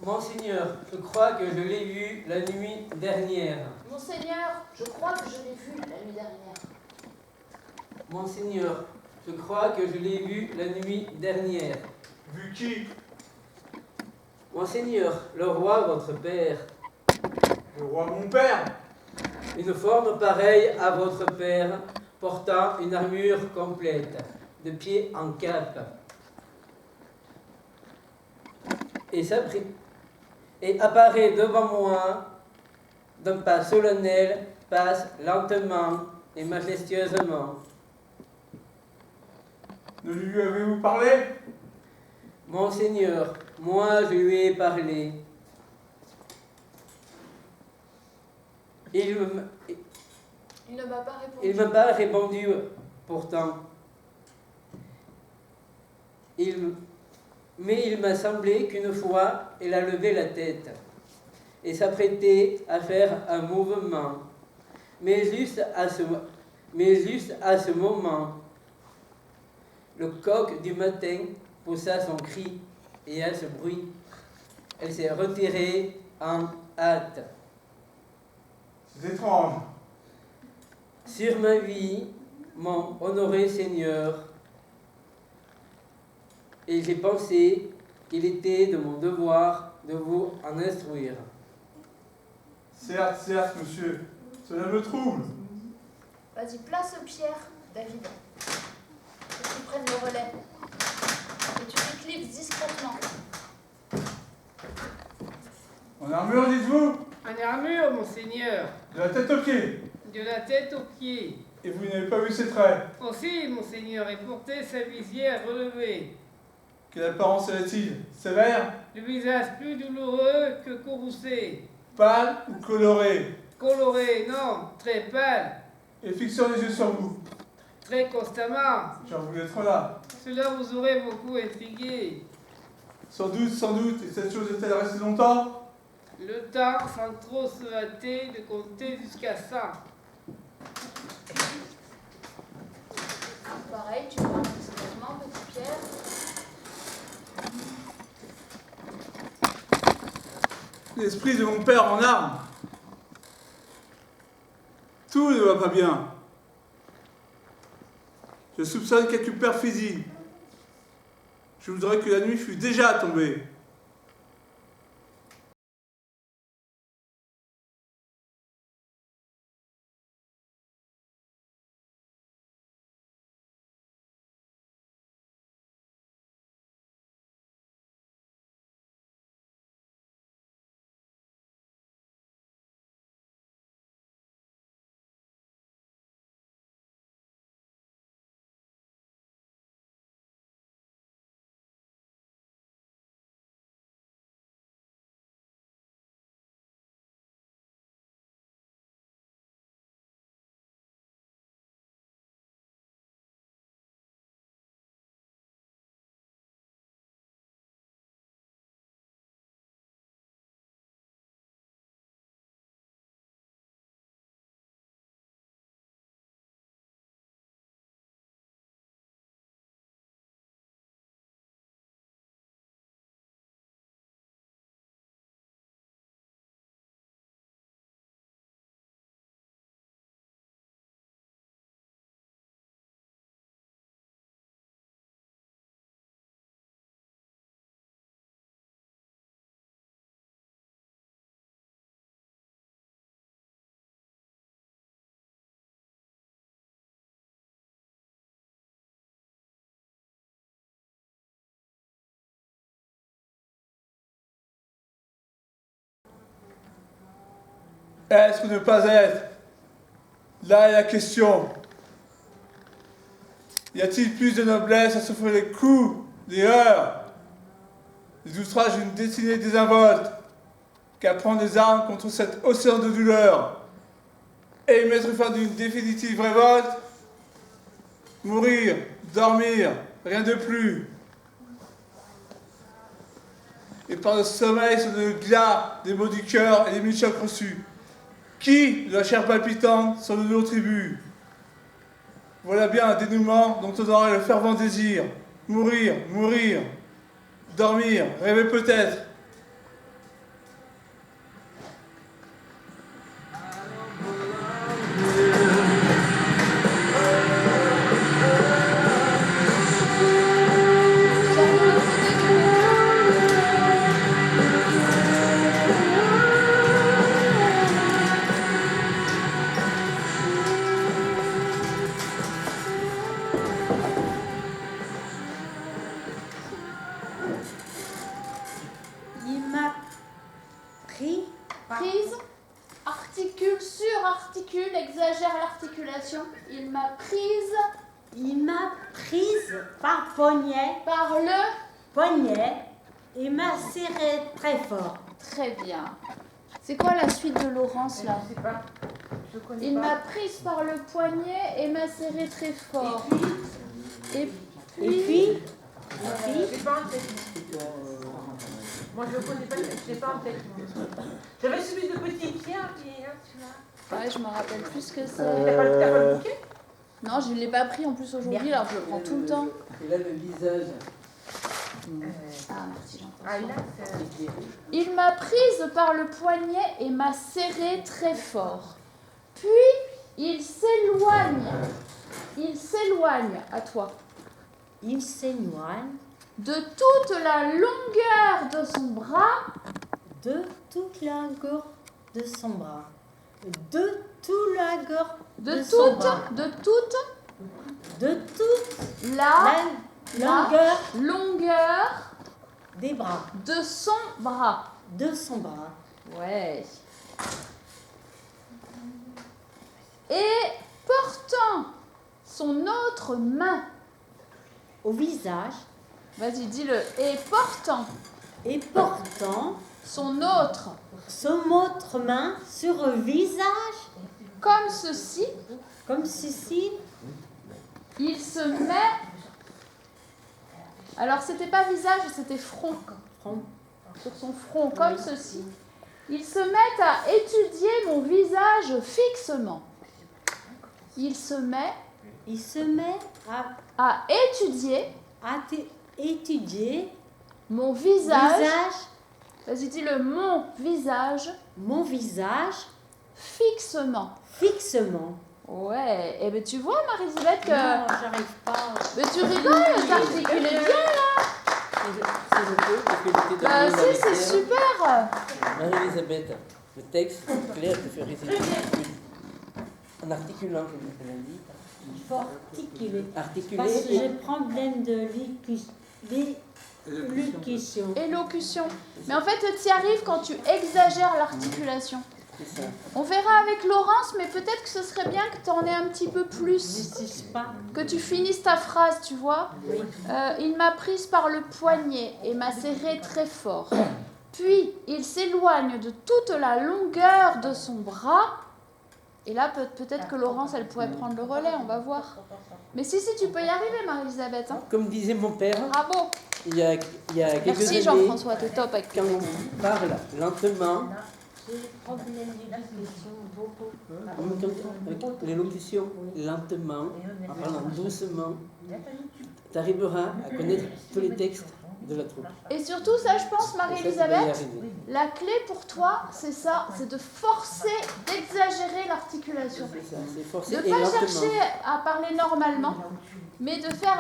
Monseigneur, je crois que je l'ai vu la nuit dernière. Monseigneur, je crois que je l'ai vu la nuit dernière. Monseigneur, je crois que je l'ai vu la nuit dernière. Vu qui? Monseigneur, le roi votre père. Le roi mon père. Une forme pareille à votre père, portant une armure complète, de pied en cap. Et apparaît devant moi, d'un pas solennel, passe lentement et majestueusement. Ne lui avez-vous parlé? Monseigneur, moi je lui ai parlé. Il Il ne m'a pas répondu. ne m'a pas répondu pourtant. Mais il m'a semblé qu'une fois, elle a levé la tête et s'apprêtait à faire un mouvement. Mais juste à ce moment, le coq du matin poussa son cri et à ce bruit, elle s'est retirée en hâte. C'est étrange. Sur ma vie, mon honoré Seigneur, et j'ai pensé qu'il était de mon devoir de vous en instruire. Certes, monsieur. Cela me trouble. Vas-y, place Pierre, David. Que tu prennes le relais. Et tu t'éclipses discrètement. En armure, dites-vous? En armure, monseigneur. De la tête aux pieds. De la tête aux pieds. Et vous n'avez pas vu ses traits? Aussi, monseigneur, et portait sa visière relevée. Quelle apparence avait-il? Sévère? Le visage plus douloureux que courroucé. Pâle ou coloré? Coloré, non, très pâle. Et fixant les yeux sur vous. Très constamment. J'en voulais être là. Cela vous aurait beaucoup intrigué. Sans doute. Et cette chose est-elle restée longtemps? Le temps, sans trop se hâter, de compter jusqu'à 100. Pareil, tu parles discrètement, petit Pierre. L'esprit de mon père en armes. Tout ne va pas bien. Je soupçonne quelque perfidie. Je voudrais que la nuit fût déjà tombée. Être ou ne pas être? Là est la question. Y a-t-il plus de noblesse à souffrir les coups, les heurts, les outrages d'une destinée désinvolte qu'à prendre des armes contre cet océan de douleur et y mettre fin d'une définitive révolte? Mourir, dormir, rien de plus. Et par le sommeil sur le glas des mots du cœur et des mille chocs reçus. Qui, de la chair palpitante, sur le lourd tribut? Voilà bien un dénouement dont on aurait le fervent désir. Mourir, dormir, rêver peut-être. par poignet, Par le... poignet, et m'a serré très fort. Très bien. C'est quoi la suite de Laurence là? Je sais pas. Je connais Il pas. m'a prise par le poignet et m'a serré très fort. Et Et puis, J'ai pas en tête. Moi, je connais pas. J'ai pas en tête. J'avais celui de Petit Pierre qui est là, celui-là. ouais, je me rappelle plus ce que c'est. T'as pas le bouquet? Non, je ne l'ai pas pris en plus aujourd'hui, alors je le prends tout le temps. Et là, le visage. Ah, merci Jean-François. Ah, là, c'est... Il m'a prise par le poignet et m'a serré très fort. Puis il s'éloigne. Il s'éloigne à toi. il s'éloigne De toute la longueur de son bras. de toute la gorge de son bras. De toute la gorge De son toute, bras. de toute De toute la la longueur longueur des bras. de son bras. De son bras. Ouais. Et portant son autre main. Au visage Vas-y, dis-le. Et portant et portant son autre son autre main sur le visage, comme ceci, comme ceci, il se met. Alors, c'était pas visage, c'était front. Sur son front, comme ceci. Il se met à étudier mon visage fixement. Il se met il se met à étudier à étudier mon visage. visage, Vas-y, dis-le, mon visage mon visage fixement. fixement. Ouais, et ben tu vois, Marie-Elisabeth, que. Non, j'arrive pas. Mais tu rigoles, t'articulais bien là. Si je peux, parce que j'étais Bah dans si, c'est super. Marie-Elisabeth, le texte, Claire te fait réciter en articulant, comme elle a dit. Il faut articuler. Articuler Parce que et j'ai problème de l'élocution. Élocution. Mais en fait, tu y arrives quand tu exagères l'articulation. c'est ça. On verra avec Laurence, mais peut-être que ce serait bien que tu en aies un petit peu Je plus. sais pas. Que tu finisses ta phrase, tu vois. Il m'a prise par le poignet et m'a serré très fort. Puis, il s'éloigne de toute la longueur de son bras. Et là, peut-être que Laurence, elle pourrait prendre le relais, on va voir. Mais si, tu peux y arriver, Marie-Elisabeth. Hein. Comme disait mon père, Bravo. il y a quelques Merci années, Jean-François, t'es top avec quand on parle lentement, J'ai problème d'élocution beaucoup. avec l'élocution lentement, en parlant doucement, tu arriveras à connaître tous les textes de la troupe. Et surtout, ça, je pense, Et ça, tu vas y Marie-Elisabeth, arriver. la clé pour toi, c'est ça, c'est de forcer, d'exagérer l'articulation. C'est ça, c'est forcé De et ne pas lentement. chercher à parler normalement, mais de faire